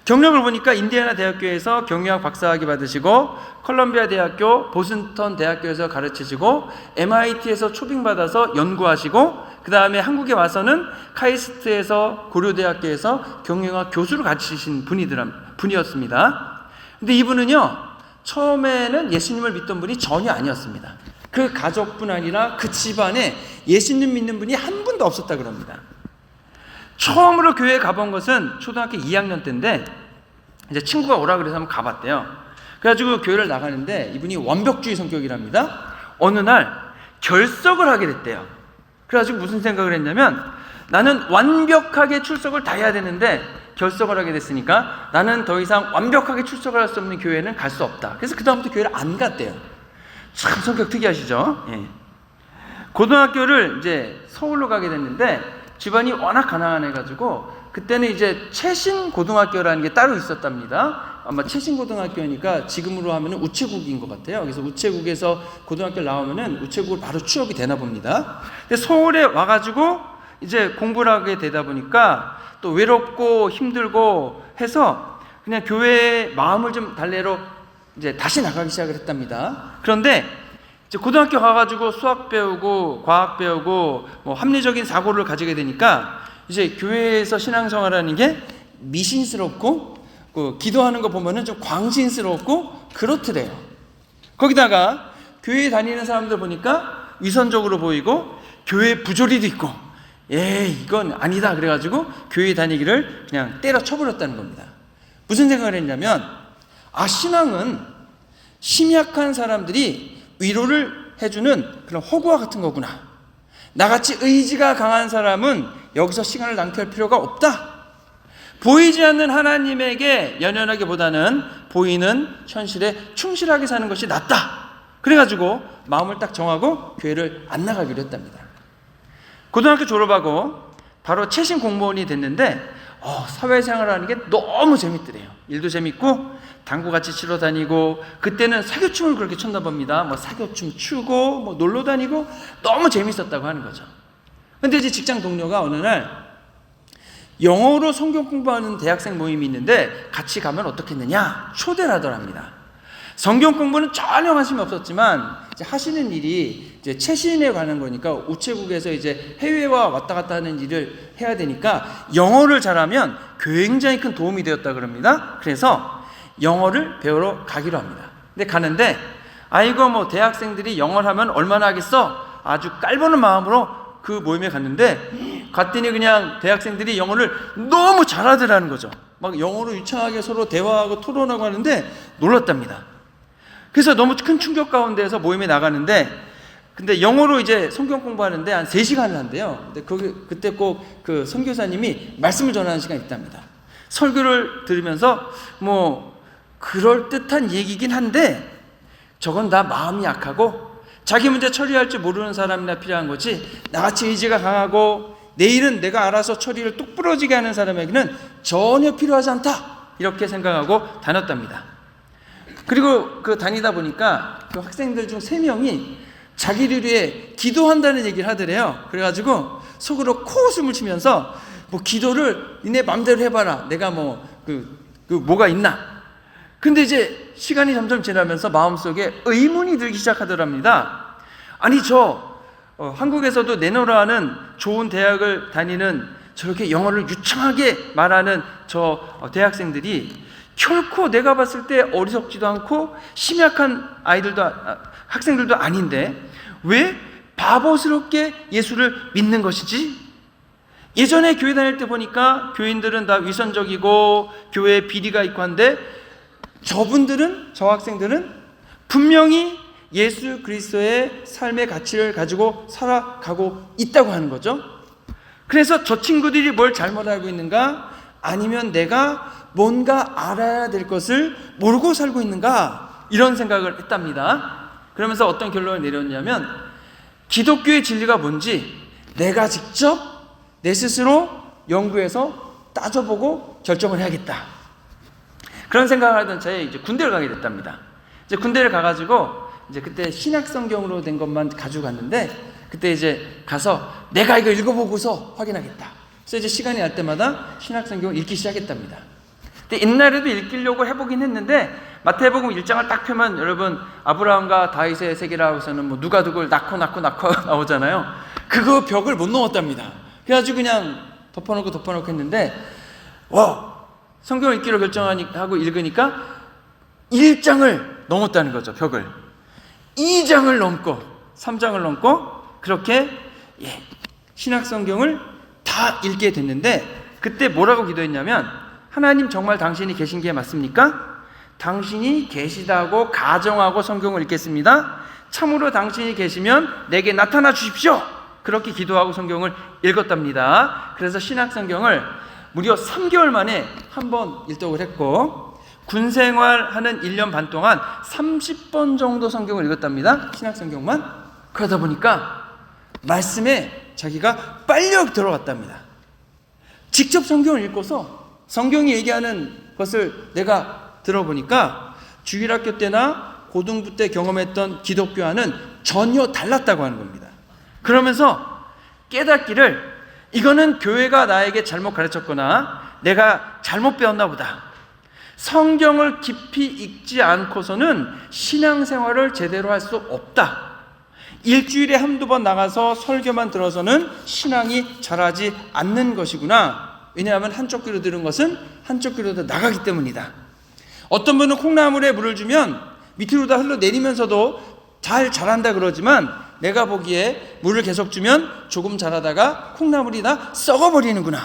Speaker 2: 경력을 보니까 인디애나 대학교에서 경영학 박사학위 받으시고, 컬럼비아 대학교, 보스턴 대학교에서 가르치시고, MIT에서 초빙받아서 연구하시고, 그 다음에 한국에 와서는 카이스트에서, 고려대학교에서 경영학 교수를 가르치신 분이었습니다. 근데 이분은요, 처음에는 예수님을 믿던 분이 전혀 아니었습니다. 그 가족뿐 아니라 그 집안에 예수님 믿는 분이 한 분도 없었다 그럽니다. 처음으로 교회에 가본 것은 초등학교 2학년 때인데, 이제 친구가 오라 그래서 한번 가봤대요. 그래가지고 교회를 나가는데 이분이 완벽주의 성격이랍니다. 어느 날 결석을 하게 됐대요. 그래가지고 무슨 생각을 했냐면, 나는 완벽하게 출석을 다 해야 되는데 결석을 하게 됐으니까 나는 더 이상 완벽하게 출석을 할 수 없는 교회는 갈 수 없다. 그래서 그 다음부터 교회를 안 갔대요. 참 성격 특이하시죠? 예. 고등학교를 이제 서울로 가게 됐는데 집안이 워낙 가난해가지고 그때는 이제 최신 고등학교라는 게 따로 있었답니다. 아마 최신 고등학교니까 지금으로 하면은 우체국인 것 같아요. 그래서 우체국에서 고등학교 나오면은 우체국으로 바로 취업이 되나 봅니다. 근데 서울에 와가지고 이제 공부를 하게 되다 보니까 또 외롭고 힘들고 해서 그냥 교회에 마음을 좀 달래러 이제 다시 나가기 시작을 했답니다. 그런데 이제 고등학교 가가지고 수학 배우고 과학 배우고 뭐 합리적인 사고를 가지게 되니까 이제 교회에서 신앙생활하는 게 미신스럽고 기도하는 거 보면은 좀 광신스럽고 그렇더래요. 거기다가 교회 다니는 사람들 보니까 위선적으로 보이고 교회 부조리도 있고 이건 아니다 그래가지고 교회 다니기를 그냥 때려쳐버렸다는 겁니다. 무슨 생각을 했냐면 신앙은 심약한 사람들이 위로를 해주는 그런 허구와 같은 거구나. 나같이 의지가 강한 사람은 여기서 시간을 낭비할 필요가 없다. 보이지 않는 하나님에게 연연하기보다는 보이는 현실에 충실하게 사는 것이 낫다. 그래가지고 마음을 딱 정하고 교회를 안 나가기로 했답니다. 고등학교 졸업하고 바로 최신 공무원이 됐는데 사회생활하는 게 너무 재밌더래요. 일도 재밌고 당구같이 치러 다니고 그때는 사교춤을 그렇게 췄나 봅니다. 뭐 사교춤 추고 뭐 놀러 다니고 너무 재밌었다고 하는 거죠. 근데 이제 직장 동료가 어느 날 영어로 성경 공부하는 대학생 모임이 있는데 같이 가면 어떻겠느냐 초대를 하더랍니다. 성경 공부는 전혀 관심이 없었지만 이제 하시는 일이 이제 최신에 관한 거니까 우체국에서 이제 해외와 왔다 갔다 하는 일을 해야 되니까 영어를 잘하면 굉장히 큰 도움이 되었다 그럽니다. 그래서 영어를 배우러 가기로 합니다. 근데 가는데 뭐 대학생들이 영어를 하면 얼마나 하겠어? 아주 깔보는 마음으로 그 모임에 갔는데 갔더니 그냥 대학생들이 영어를 너무 잘하더라는 거죠. 막 영어로 유창하게 서로 대화하고 토론하고 하는데 놀랐답니다. 그래서 너무 큰 충격 가운데에서 모임에 나가는데 근데 영어로 이제 성경 공부하는데 한 3시간을 한대요. 근데 그때 꼭 그 선교사님이 말씀을 전하는 시간이 있답니다. 설교를 들으면서 뭐 그럴듯한 얘기긴 한데 저건 다 마음이 약하고 자기 문제 처리할 줄 모르는 사람이나 필요한 거지 나같이 의지가 강하고 내일은 내가 알아서 처리를 뚝 부러지게 하는 사람에게는 전혀 필요하지 않다 이렇게 생각하고 다녔답니다. 그리고 다니다 보니까 그 학생들 중 3명이 자기를 위해 기도한다는 얘기를 하더래요. 그래가지고 속으로 코웃음을 치면서 뭐 기도를 니네 맘대로 해봐라. 내가 뭐가 있나. 근데 이제 시간이 점점 지나면서 마음속에 의문이 들기 시작하더랍니다. 아니 한국에서도 내노라는 좋은 대학을 다니는 저렇게 영어를 유창하게 말하는 대학생들이 결코 내가 봤을 때 어리석지도 않고 심약한 학생들도 아닌데 왜 바보스럽게 예수를 믿는 것이지? 예전에 교회 다닐 때 보니까 교인들은 다 위선적이고 교회에 비리가 있고 한데 저 학생들은 분명히 예수 그리스도의 삶의 가치를 가지고 살아가고 있다고 하는 거죠. 그래서 저 친구들이 뭘 잘못 알고 있는가? 아니면 내가 뭔가 알아야 될 것을 모르고 살고 있는가? 이런 생각을 했답니다. 그러면서 어떤 결론을 내렸냐면 기독교의 진리가 뭔지 내가 직접 내 스스로 연구해서 따져보고 결정을 해야겠다. 그런 생각을 하던 차에 이제 군대를 가게 됐답니다. 이제 군대를 가가지고 이제 그때 신약 성경으로 된 것만 가지고 갔는데 그때 이제 가서 내가 이거 읽어보고서 확인하겠다. 그래서 이제 시간이 날 때마다 신약 성경을 읽기 시작했답니다. 근데 옛날에도 읽으려고 해보긴 했는데 마태복음 1장을 딱 펴면 여러분 아브라함과 다윗의 세계라고서는 뭐 누가 누굴 낳고 나오잖아요. 그거 벽을 못 넘었답니다. 그래가지고 그냥 덮어놓고 했는데 성경을 읽기로 결정하고 읽으니까 1장을 넘었다는 거죠. 벽을 2장을 넘고 3장을 넘고 그렇게 신약 성경을 다 읽게 됐는데 그때 뭐라고 기도했냐면 하나님 정말 당신이 계신 게 맞습니까? 당신이 계시다고 가정하고 성경을 읽겠습니다. 참으로 당신이 계시면 내게 나타나 주십시오. 그렇게 기도하고 성경을 읽었답니다. 그래서 신약 성경을 무려 3개월 만에 한 번 일독을 했고, 군 생활하는 1년 반 동안 30번 정도 성경을 읽었답니다. 신약 성경만. 그러다 보니까 말씀에 자기가 빨려 들어갔답니다. 직접 성경을 읽고서 성경이 얘기하는 것을 내가 들어보니까 주일학교 때나 고등부 때 경험했던 기독교와는 전혀 달랐다고 하는 겁니다. 그러면서 깨닫기를, 이거는 교회가 나에게 잘못 가르쳤거나 내가 잘못 배웠나 보다. 성경을 깊이 읽지 않고서는 신앙생활을 제대로 할 수 없다. 일주일에 한두 번 나가서 설교만 들어서는 신앙이 자라지 않는 것이구나. 왜냐하면 한쪽 귀로 들은 것은 한쪽 귀로도 나가기 때문이다. 어떤 분은 콩나물에 물을 주면 밑으로 다 흘러내리면서도 잘 자란다 그러지만, 내가 보기에 물을 계속 주면 조금 자라다가 콩나물이 다 썩어버리는구나.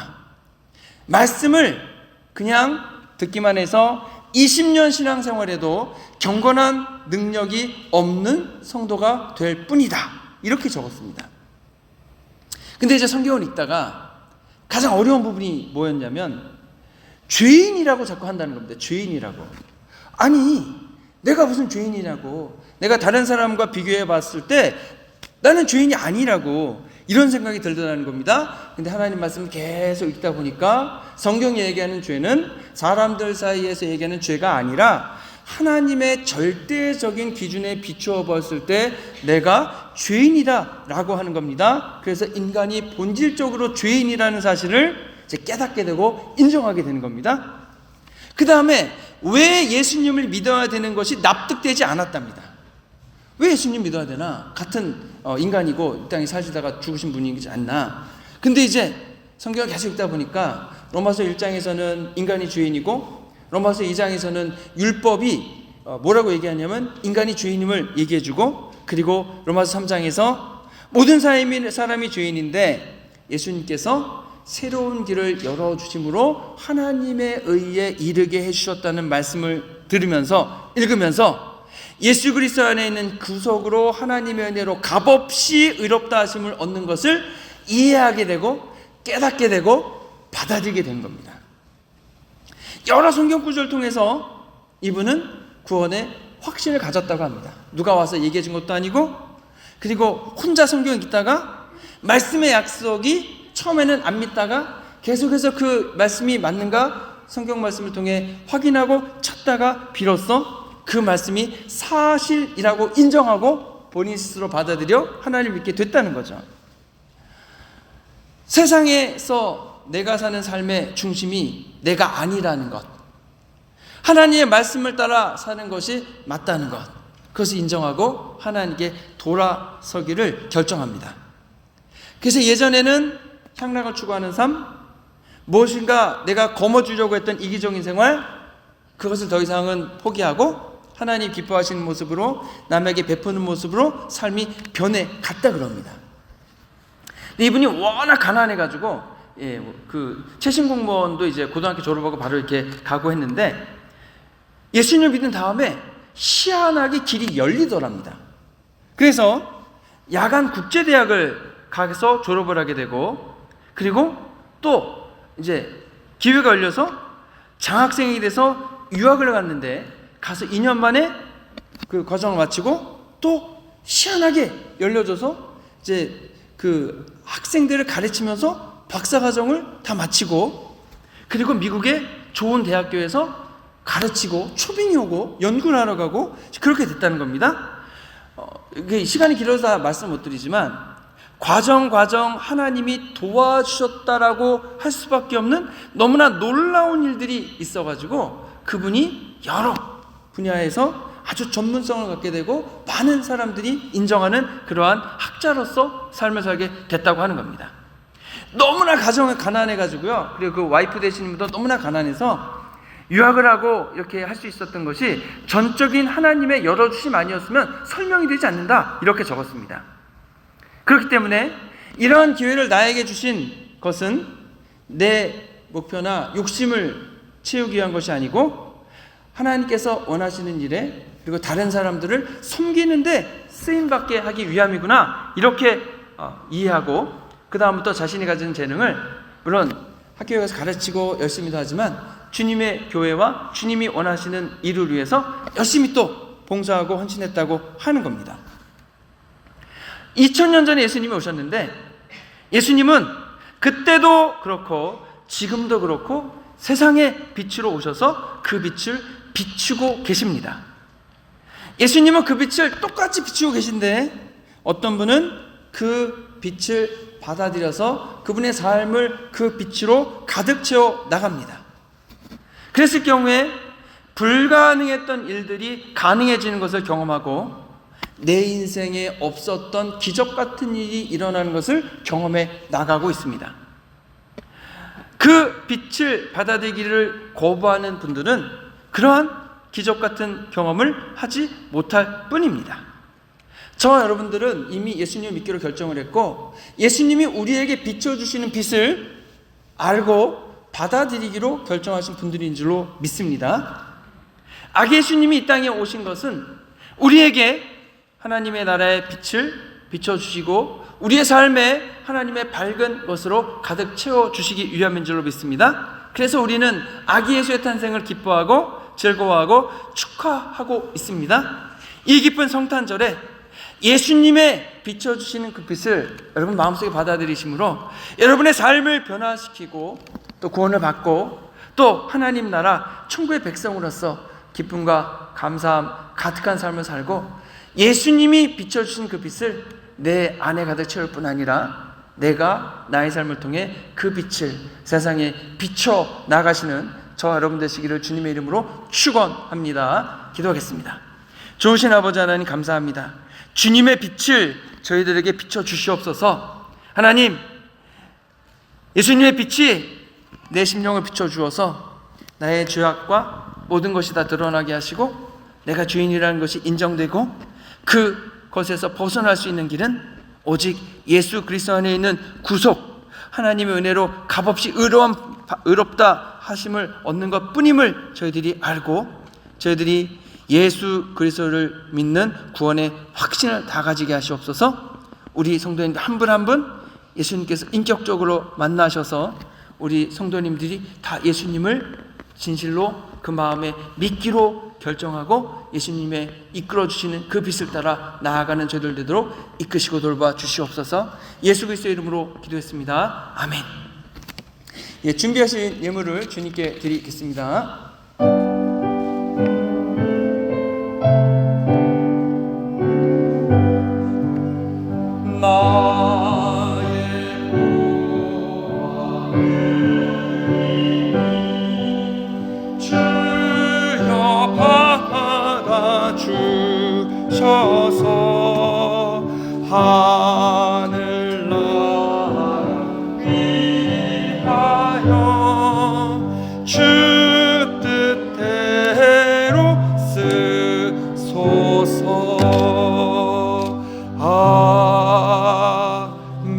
Speaker 2: 말씀을 그냥 듣기만 해서 20년 신앙생활에도 경건한 능력이 없는 성도가 될 뿐이다. 이렇게 적었습니다. 근데 이제 성경을 읽다가 가장 어려운 부분이 뭐였냐면, 죄인이라고 자꾸 한다는 겁니다. 죄인이라고. 아니, 내가 무슨 죄인이냐고. 내가 다른 사람과 비교해 봤을 때 나는 죄인이 아니라고, 이런 생각이 들더라는 겁니다. 근데 하나님 말씀을 계속 읽다 보니까 성경이 얘기하는 죄는 사람들 사이에서 얘기하는 죄가 아니라 하나님의 절대적인 기준에 비추어 봤을 때 내가 죄인이다 라고 하는 겁니다. 그래서 인간이 본질적으로 죄인이라는 사실을 이제 깨닫게 되고 인정하게 되는 겁니다. 그 다음에 왜 예수님을 믿어야 되는 것이 납득되지 않았답니다. 왜 예수님 믿어야 되나? 같은 인간이고 이 땅에 사시다가 죽으신 분이지 않나? 근데 이제 성경을 계속 읽다 보니까 로마서 1장에서는 인간이 죄인이고, 로마서 2장에서는 율법이 뭐라고 얘기하냐면 인간이 죄인임을 얘기해주고, 그리고 로마서 3장에서 모든 사람이 죄인인데 예수님께서 새로운 길을 열어주심으로 하나님의 의에 이르게 해주셨다는 말씀을 읽으면서 예수 그리스도 안에 있는 구속으로 하나님의 은혜로 값없이 의롭다 하심을 얻는 것을 이해하게 되고 깨닫게 되고 받아들이게 된 겁니다. 여러 성경 구절을 통해서 이분은 구원의 확신을 가졌다고 합니다. 누가 와서 얘기해 준 것도 아니고, 그리고 혼자 성경 읽다가 말씀의 약속이 처음에는 안 믿다가 계속해서 그 말씀이 맞는가 성경 말씀을 통해 확인하고 찾다가 비로소 그 말씀이 사실이라고 인정하고 본인 스스로 받아들여 하나님을 믿게 됐다는 거죠. 세상에서 내가 사는 삶의 중심이 내가 아니라는 것, 하나님의 말씀을 따라 사는 것이 맞다는 것, 그것을 인정하고 하나님께 돌아서기를 결정합니다. 그래서 예전에는 향락을 추구하는 삶, 무엇인가 내가 거머쥐려고 했던 이기적인 생활, 그것을 더 이상은 포기하고 하나님 기뻐하시는 모습으로, 남에게 베푸는 모습으로 삶이 변해갔다 그럽니다. 근데 이분이 워낙 가난해가지고, 그 최신 공무원도 이제 고등학교 졸업하고 바로 이렇게 가고 했는데, 예수님을 믿은 다음에 희한하게 길이 열리더랍니다. 그래서 야간 국제대학을 가서 졸업을 하게 되고, 그리고 또 이제 기회가 열려서 장학생이 돼서 유학을 갔는데, 가서 2년 만에 그 과정을 마치고 또 희한하게 열려져서 이제 그 학생들을 가르치면서 박사과정을 다 마치고, 그리고 미국의 좋은 대학교에서 가르치고 초빙이 오고 연구를 하러 가고 그렇게 됐다는 겁니다. 시간이 길어서 말씀 못 드리지만 과정 하나님이 도와주셨다라고 할 수밖에 없는 너무나 놀라운 일들이 있어가지고 그분이 여러 분야에서 아주 전문성을 갖게 되고 많은 사람들이 인정하는 그러한 학자로서 삶을 살게 됐다고 하는 겁니다. 너무나 가정이 가난해가지고요, 그리고 그 와이프 되시는 분도 너무나 가난해서 유학을 하고 이렇게 할 수 있었던 것이 전적인 하나님의 열어주심 아니었으면 설명이 되지 않는다, 이렇게 적었습니다. 그렇기 때문에 이러한 기회를 나에게 주신 것은 내 목표나 욕심을 채우기 위한 것이 아니고 하나님께서 원하시는 일에, 그리고 다른 사람들을 섬기는데 쓰임받게 하기 위함이구나, 이렇게 이해하고 그 다음부터 자신이 가진 재능을, 물론 학교에 가서 가르치고 열심히도 하지만 주님의 교회와 주님이 원하시는 일을 위해서 열심히 또 봉사하고 헌신했다고 하는 겁니다. 2000년 전에 예수님이 오셨는데 예수님은 그때도 그렇고 지금도 그렇고 세상의 빛으로 오셔서 그 빛을 비추고 계십니다. 예수님은 그 빛을 똑같이 비추고 계신데 어떤 분은 그 빛을 받아들여서 그분의 삶을 그 빛으로 가득 채워 나갑니다. 그랬을 경우에 불가능했던 일들이 가능해지는 것을 경험하고 내 인생에 없었던 기적 같은 일이 일어나는 것을 경험해 나가고 있습니다. 그 빛을 받아들이기를 거부하는 분들은 그러한 기적 같은 경험을 하지 못할 뿐입니다. 저와 여러분들은 이미 예수님을 믿기로 결정을 했고 예수님이 우리에게 비춰주시는 빛을 알고 받아들이기로 결정하신 분들인 줄로 믿습니다. 아기 예수님이 이 땅에 오신 것은 우리에게 하나님의 나라의 빛을 비춰주시고 우리의 삶에 하나님의 밝은 것으로 가득 채워주시기 위함인 줄로 믿습니다. 그래서 우리는 아기 예수의 탄생을 기뻐하고 즐거워하고 축하하고 있습니다. 이 기쁜 성탄절에 예수님의 비춰주시는 그 빛을 여러분 마음속에 받아들이심으로 여러분의 삶을 변화시키고 또 구원을 받고 또 하나님 나라 천국의 백성으로서 기쁨과 감사함 가득한 삶을 살고 예수님이 비춰주신 그 빛을 내 안에 가득 채울 뿐 아니라 내가 나의 삶을 통해 그 빛을 세상에 비춰 나가시는 저와 여러분 되시기를 주님의 이름으로 축원합니다. 기도하겠습니다. 좋으신 아버지 하나님 감사합니다. 주님의 빛을 저희들에게 비춰주시옵소서. 하나님, 예수님의 빛이 내 심령을 비춰주어서 나의 죄악과 모든 것이 다 드러나게 하시고 내가 죄인이라는 것이 인정되고 그것에서 벗어날 수 있는 길은 오직 예수 그리스도 안에 있는 구속, 하나님의 은혜로 값없이 의롭다 하심을 얻는 것 뿐임을 저희들이 알고 저희들이 예수 그리스도를 믿는 구원의 확신을 다 가지게 하시옵소서. 우리 성도님들 한 분 한 분 예수님께서 인격적으로 만나셔서 우리 성도님들이 다 예수님을 진실로 그 마음에 믿기로 결정하고 예수님의 이끌어주시는 그 빛을 따라 나아가는 저희들 되도록 이끄시고 돌봐 주시옵소서. 예수 그리스도의 이름으로 기도했습니다. 아멘. 예, 준비하신 예물을 주님께 드리겠습니다. 나의 보화를 주여 받아주셔서 하늘나라 위하여 주 뜻대로 쓰소서.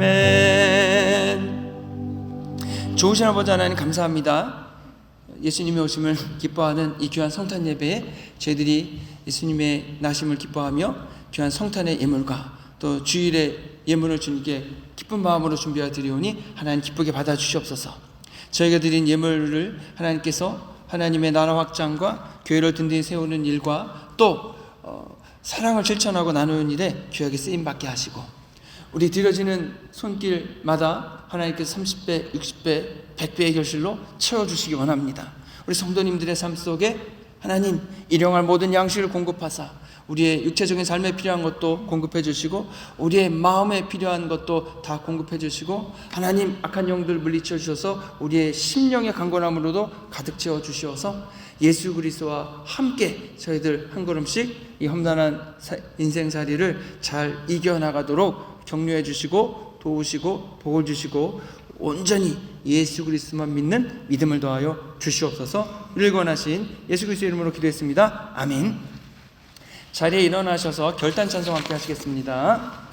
Speaker 2: 아멘. 좋으신 아버지 하나님 감사합니다. 예수님의 오심을 기뻐하는 이 귀한 성탄 예배에 저희들이 예수님의 나심을 기뻐하며 귀한 성탄의 예물과 또 주일의 예물을 주님께 기쁜 마음으로 준비하여 드리오니 하나님 기쁘게 받아주시옵소서. 저희가 드린 예물을 하나님께서 하나님의 나라 확장과 교회를 든든히 세우는 일과 또 사랑을 실천하고 나누는 일에 귀하게 쓰임받게 하시고 우리 드려지는 손길마다 하나님께서 30배, 60배, 100배의 결실로 채워주시기 원합니다. 우리 성도님들의 삶 속에 하나님 일용할 모든 양식을 공급하사 우리의 육체적인 삶에 필요한 것도 공급해 주시고 우리의 마음에 필요한 것도 다 공급해 주시고 하나님 악한 영들 물리쳐 주셔서 우리의 심령의 강건함으로도 가득 채워 주시어서 예수 그리스도와 함께 저희들 한 걸음씩 이 험난한 인생살이를 잘 이겨나가도록 격려해 주시고 도우시고 복을 주시고 온전히 예수 그리스도만 믿는 믿음을 더하여 주시옵소서. 이를 권하신 예수 그리스도의 이름으로 기도했습니다. 아멘. 자리에 일어나셔서 결단 찬송 함께 하시겠습니다.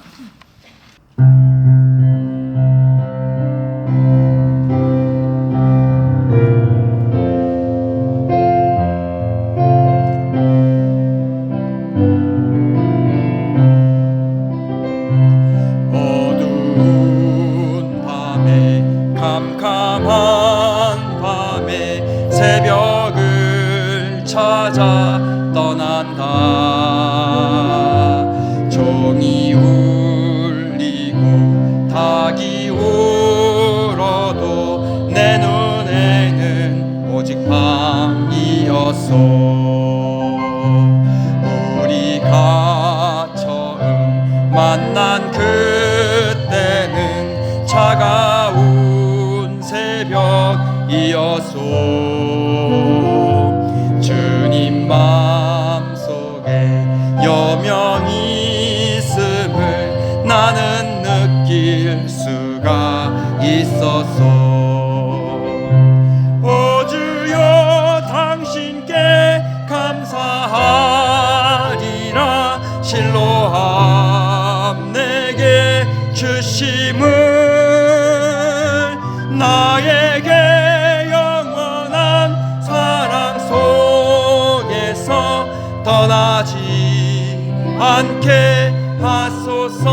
Speaker 2: 어두운 밤에 캄캄한 종이 울리고 닭이 울어도 내 눈에는 오직 밤이었소. 우리가 처음 만난 그때는 차가운 새벽이었소. 주님 마음속에 여명이 있음을 나는 느낄 수가 있었소. 오 주여 당신께 감사하리라. 실로암 내게 주심을 나에게 영원한 사랑 속에서 떠나지 않게 하소서.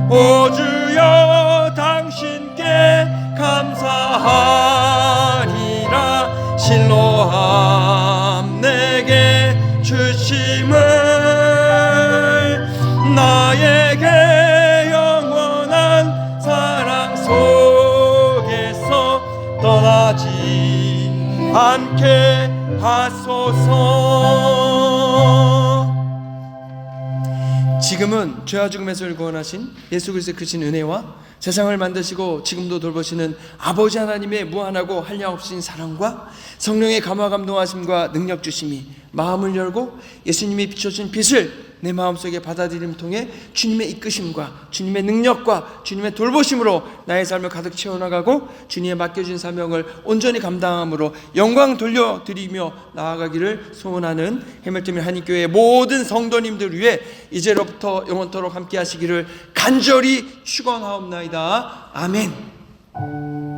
Speaker 2: 오 주여 당신께 감사하리라. 실로암 내게 주심을 나에게 영원한 사랑 속에서 떠나지 않게 하소서. 지금은 죄와 죽음에서 구원하신 예수 그리스도의 크신 은혜와 세상을 만드시고 지금도 돌보시는 아버지 하나님의 무한하고 한량없으신 사랑과 성령의 감화 감동하심과 능력 주심이 마음을 열고 예수님이 비춰준 빛을 내 마음속에 받아들임 통해 주님의 이끄심과 주님의 능력과 주님의 돌보심으로 나의 삶을 가득 채워나가고 주님의 맡겨진 사명을 온전히 감당함으로 영광 돌려드리며 나아가기를 소원하는 해밀턴 한인교회의 모든 성도님들 위해 이제로부터 영원토록 함께 하시기를 간절히 축원하옵나이다. 아멘.